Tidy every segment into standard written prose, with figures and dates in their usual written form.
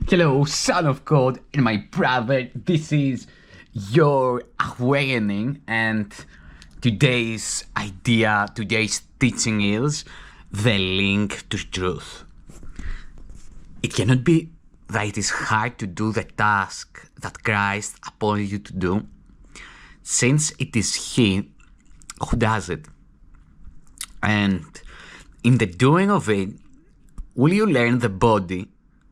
Hello, Son of God and my brother. This is your awakening, and today's teaching is the link to truth. It cannot be that it is hard to do the task that Christ appointed you to do, since it is He who does it. And in the doing of it, will you learn the body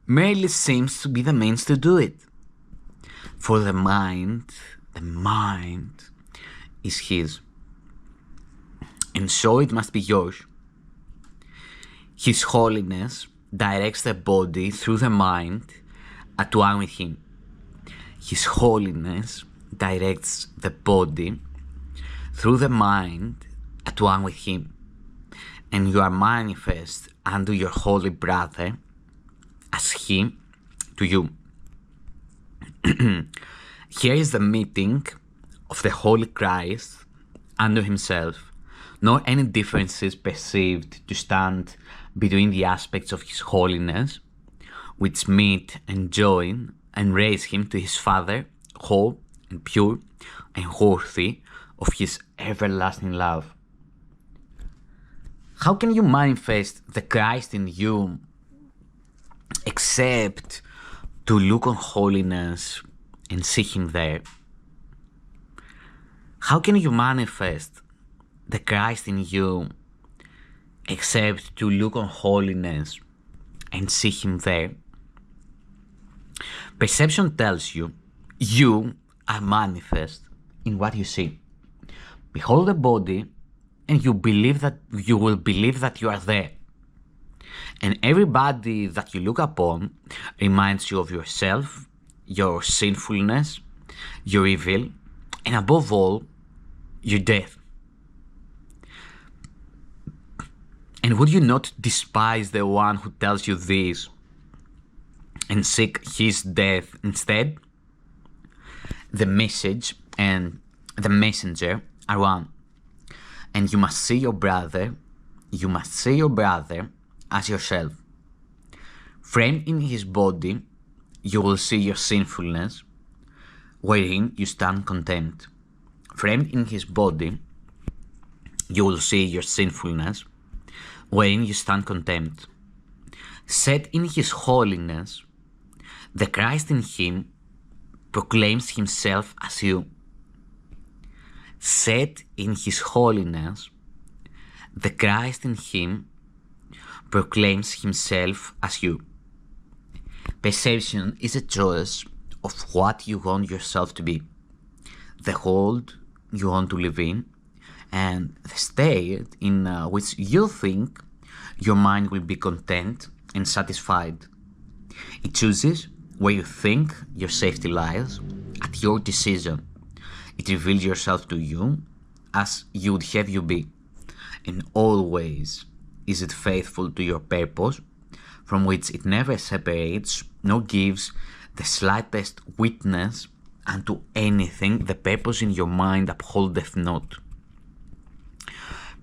merely seems to be the means to do it. For the mind is His, and so it must be yours. His holiness directs the body through the mind at one with Him. His holiness directs the body through the mind at one with Him, and you are manifest unto your holy brother as He to you. Here is the meeting of the Holy Christ unto Himself, nor any differences perceived to stand between the aspects of His holiness, which meet and join and raise Him to His Father, whole and pure and worthy of His everlasting love. How can you manifest the Christ in you except to look on holiness and see Him there? How can you manifest the Christ in you except to look on holiness and see Him there? Perception tells you are manifest in what you see. Behold the body, and you will believe that you are there. And everybody that you look upon reminds you of yourself, your sinfulness, your evil, and above all, your death. And would you not despise the one who tells you this and seek his death instead? The message and the messenger are one. And you must see your brother as yourself. Framed in his body, you will see your sinfulness, wherein you stand contempt. Framed in his body, you will see your sinfulness, wherein you stand contempt. Set in his holiness, the Christ in him proclaims himself as you. Set in his holiness, the Christ in him proclaims himself as you. Perception is a choice of what you want yourself to be, the world you want to live in, and the state in which you think your mind will be content and satisfied. It chooses where you think your safety lies at your decision. It reveals yourself to you as you would have you be, and always is it faithful to your purpose, from which it never separates nor gives the slightest witness unto anything the purpose in your mind upholdeth not.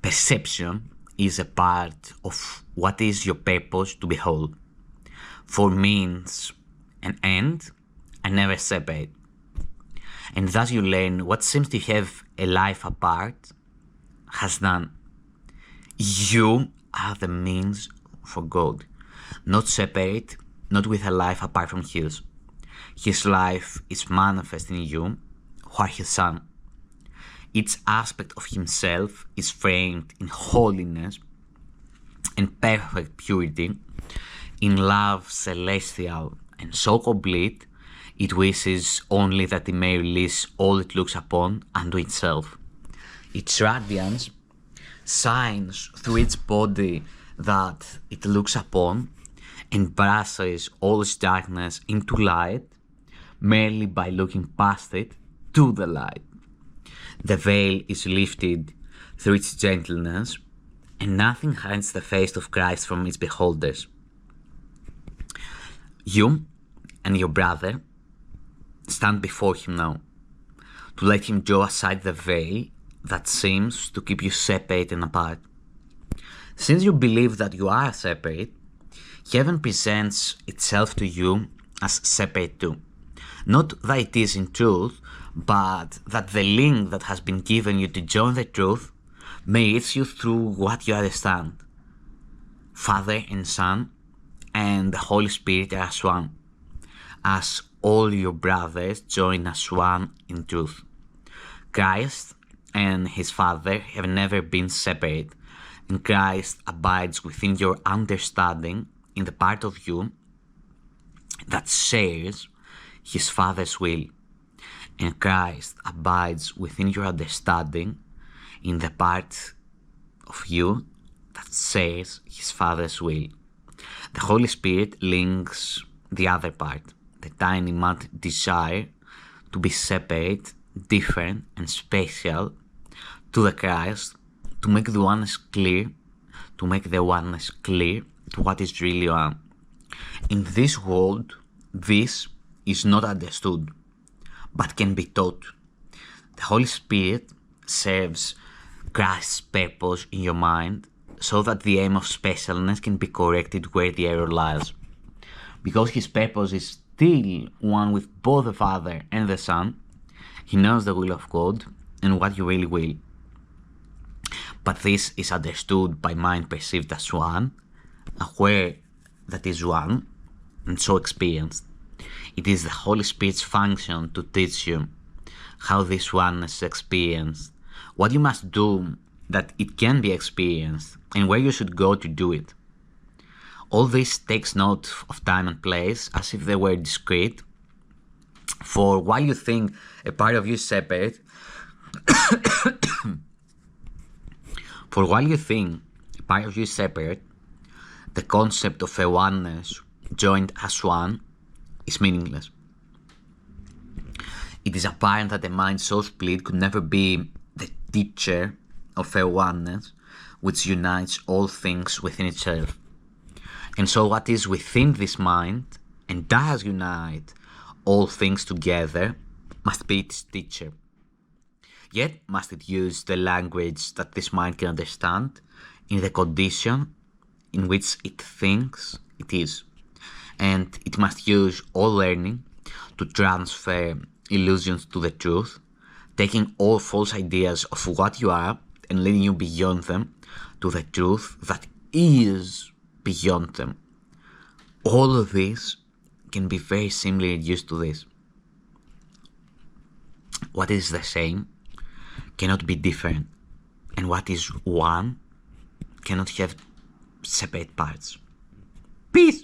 Perception is a part of what is your purpose to behold, for means and end are never separate. And thus you learn what seems to have a life apart has none. You are the means for God, not separate, not with a life apart from His. His life is manifest in you, who are His Son. Each aspect of Himself is framed in holiness and perfect purity, in love celestial and so complete, it wishes only that it may release all it looks upon unto itself. Its radiance shines through its body that it looks upon, and brushes all its darkness into light merely by looking past it to the light. The veil is lifted through its gentleness, and nothing hides the face of Christ from its beholders. You and your brother stand before Him now, to let Him draw aside the veil that seems to keep you separate and apart. Since you believe that you are separate, heaven presents itself to you as separate too. Not that it is in truth, but that the link that has been given you to join the truth may reach you through what you understand. Father and Son and the Holy Spirit are as one, as all your brothers join as one in truth. Christ and his Father have never been separate, and Christ abides within your understanding in the part of you that shares his Father's will, and Christ abides within your understanding in the part of you that shares his Father's will. The Holy Spirit links the other part, the tiny mad desire to be separate, different and special, to the Christ, to make the oneness clear, to what is really one. In this world, this is not understood, but can be taught. The Holy Spirit serves Christ's purpose in your mind so that the aim of specialness can be corrected where the error lies. Because his purpose is still one with both the Father and the Son, he knows the will of God and what you really will. But this is understood by mind perceived as one, aware that is one, and so experienced. It is the Holy Spirit's function to teach you how this oneness is experienced, what you must do that it can be experienced, and where you should go to do it. All this takes note of time and place as if they were discrete. For while you think a part of you is separate, the concept of a oneness joined as one is meaningless. It is apparent that a mind so split could never be the teacher of a oneness which unites all things within itself. And so what is within this mind and does unite all things together must be its teacher. Yet must it use the language that this mind can understand in the condition in which it thinks it is. And it must use all learning to transfer illusions to the truth, taking all false ideas of what you are and leading you beyond them to the truth that is beyond them. All of this can be very simply reduced to this. What is the same cannot be different, and what is one cannot have separate parts. Peace!